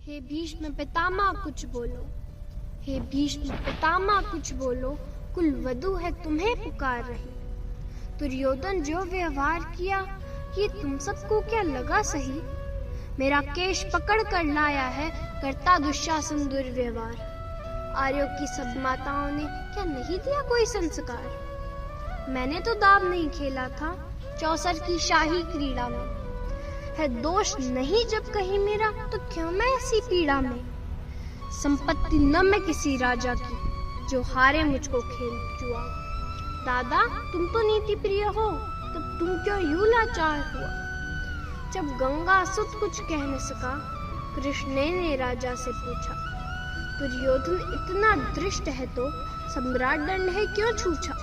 हे भीष्म पितामह कुछ बोलो, हे भीष्म पितामह कुछ बोलो, कुल वधू है तुम्हें पुकार रही। दुर्योधन जो व्यवहार किया ये तुम सबको क्या लगा सही। मेरा केश पकड़ कर लाया है करता दुशासन दुर्व्यवहार। आर्यों की सब माताओं ने क्या नहीं दिया कोई संस्कार। मैंने तो दाव नहीं खेला था चौसर की शाही क्रीड़ा में। है दोष नहीं जब कहीं मेरा तो क्यों मैं ऐसी पीड़ा में। संपत्ति न मैं किसी राजा की जो हारे मुझको खेल जुआ। दादा तुम तो नीति प्रिय हो तब तुम क्यों यूं लाचार हुआ। जब गंगा सुत कुछ कह न सका कृष्ण ने राजा से पूछा। दुर्योधन इतना दृष्ट है तो सम्राट दंड है क्यों छूछा।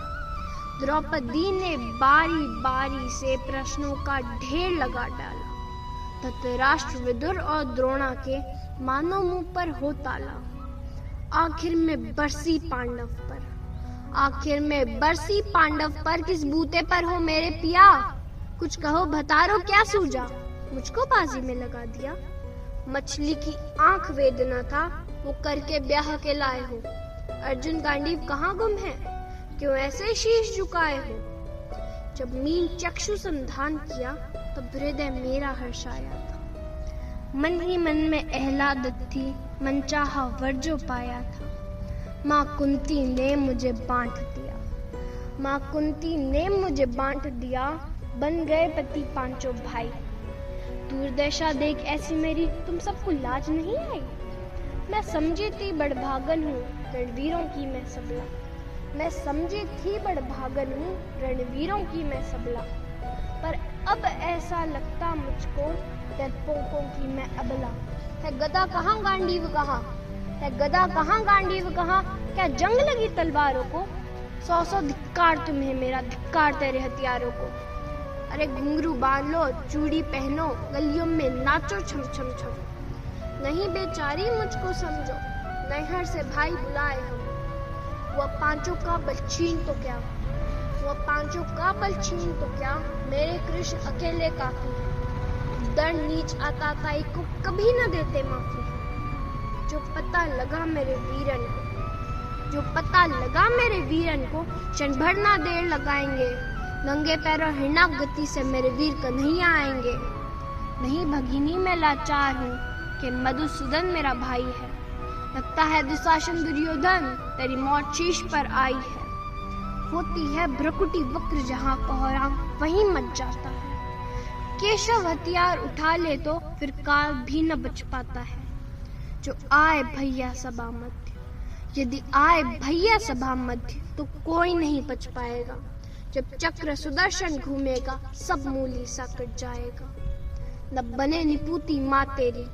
द्रौपदी ने बारी बारी से प्रश्नों का ढेर लगा डाला। धृतराष्ट्र विदुर और द्रोणा के मानो मुंह पर हो ताला। आखिर में बरसी पांडव पर, आखिर में बरसी पांडव पर किस बूते पर हो मेरे पिया। कुछ कहो भतारो क्या सूझा, मुझको बाजी में लगा दिया। मछली की आंख वेदना था वो करके ब्याह के लाए हो। अर्जुन गांडीव कहाँ गुम है, क्यों ऐसे शीश झुकाए हो। जब मीन चक्षु संधान किया तब हृदय मेरा हर्षाया था। मन ही मन में आह्लादित थी मनचाहा वर जो पाया था। माँ कुंती ने मुझे बांट दिया, माँ कुंती ने मुझे बांट दिया। बन गए पति पांचों भाई। दूरदशा देख ऐसी मेरी तुम सबको लाज नहीं आई। मैं समझी थी बड़भागन हूँ रणवीरों की मैं सबला। मैं समझी थी बड़भागन हूँ रणवीरों की मैं सबला। पर अब ऐसा लगता मुझको डरपोकों की मैं अबला। है गदा कहाँ गांडीव कहाँ, है गदा कहाँ गांडीव कहाँ। क्या जंग लगी तलवारों को, सौ सौ धिक्कार तुम्हें मेरा, धिक्कार तेरे हथियारों को। अरे घुंघरू बांध लो चूड़ी पहनो गलियों में नाचो छम छम छम। नहीं बेचारी मुझको समझो नैहर से भाई बुलाए हम। वह पांचों का बल छीन तो क्या, वह पांचों का बल छीन तो क्या। मेरे कृष्ण अकेले काफी है। दंड नीच आता ताई को कभी न देते माफी। जो पता लगा मेरे वीरन को, जो पता लगा मेरे वीरन को क्षण भर ना देर लगाएंगे। नंगे पैरों हिरणाक गति से मेरे वीर कन्हैया आएंगे। नहीं भगिनी मैं लाचार हूँ कि मधुसूदन मेरा भाई है। लगता है दुशासन दुर्योधन तेरी मौत शीश पर आई है। होती है भ्रकुटी वक्र जहाँ कोहरा वहीं मच जाता है। केशव हथियार उठा ले तो फिर काल भी न बच पाता है। जो आए भैया सभा मध्य, यदि आए भैया सभा मध्य तो कोई नहीं बच पाएगा। जब चक्र सुदर्शन घूमेगा सब मूली सा कट जाएगा। न बने निपूती माँ तेरी,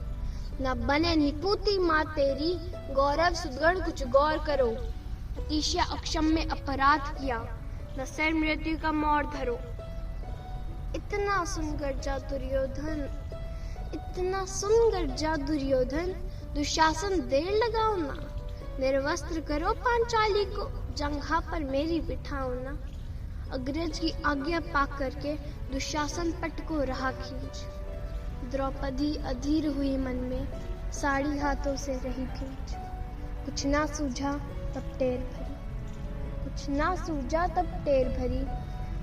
न बने निपूती माँ तेरी। गौरव सुदगण कुछ गौर करो, अतिशय अक्षम्य अपराध किया। न सर मृत्यु का मोर धरो। इतना सुनकर जा दुर्योधन, इतना सुनकर जा दुर्योधन। दुशासन देर लगाओ ना, निर्वस्त्र करो पांचाली को। जंघा पर मेरी बिठाओ ना। अग्रज की आज्ञा पा करके दुशासन पट को रहा खींच। द्रौपदी अधीर हुई मन में साड़ी हाथों से रही खींच। कुछ ना सूझा तब टेर भरी, कुछ ना सूझा तब टेर भरी।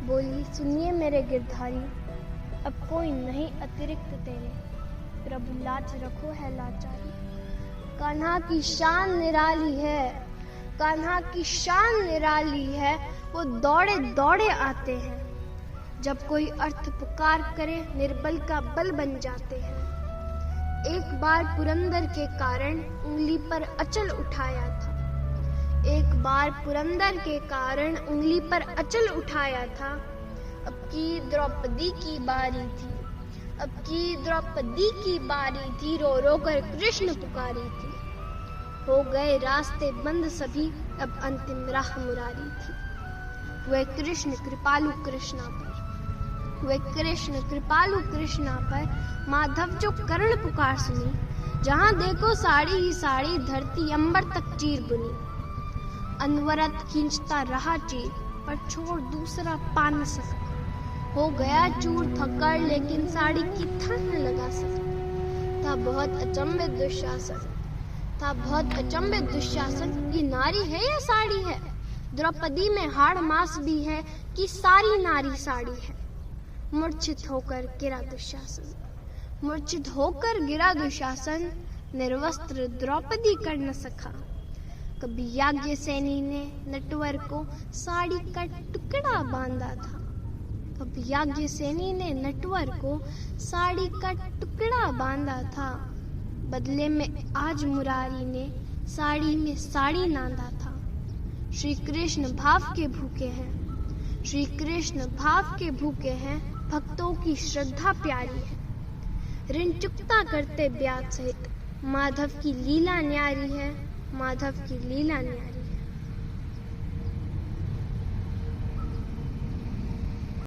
बोली सुनिए मेरे गिरधारी, अब कोई नहीं अतिरिक्त तेरे। प्रभु लाज रखो है लाचारी। कान्हा की शान निराली है, कान्हा की शान निराली है। वो दौड़े दौड़े आते हैं। जब कोई अर्थ पुकार करे निर्बल का बल बन जाते हैं। एक बार पुरंदर के कारण उंगली पर अचल उठाया था। एक बार पुरंदर के कारण उंगली पर अचल उठाया था। अब की द्रौपदी की बारी थी, अब की द्रौपदी की बारी थी। रो रो कर कृष्ण पुकारी थी। हो गए रास्ते बंद सभी, अब अंतिम राह मुरारी थी। वे कृष्ण कृपालु कृष्णा पर, वे कृष्ण कृपालु कृष्णा पर। माधव जो कर्ण पुकार सुनी, जहाँ देखो साड़ी ही साड़ी धरती अंबर तक चीर बुनी। अनवरत खींचता रहा चीर पर छोड़ दूसरा पा न सका। हो गया चूर थकर लेकिन साड़ी की थन न लगा सका। था बहुत अचंभित दुशासन, था बहुत अचंभित दुशासन, ये नारी है या साड़ी है? द्रौपदी में हाड़ मास भी है कि सारी नारी साड़ी है? मूर्छित होकर गिरा दुशासन, मूर्छित होकर गिरा दुशासन, निर्वस्त्र द्रौपदी कर न सका। कभी याज्ञसेनी ने नटवर को साड़ी का टुकड़ा बांधा था, कभी याज्ञसेनी ने नटवर को साड़ी का टुकड़ा बांधा था। बदले में आज मुरारी ने साड़ी में साड़ी नांदा था। श्री कृष्ण भाव के भूखे हैं, श्री कृष्ण भाव के भूखे हैं, भक्तों की श्रद्धा प्यारी है। ऋण चुकता करते ब्याज सहित, माधव की लीला न्यारी है, माधव की लीला न्यारी।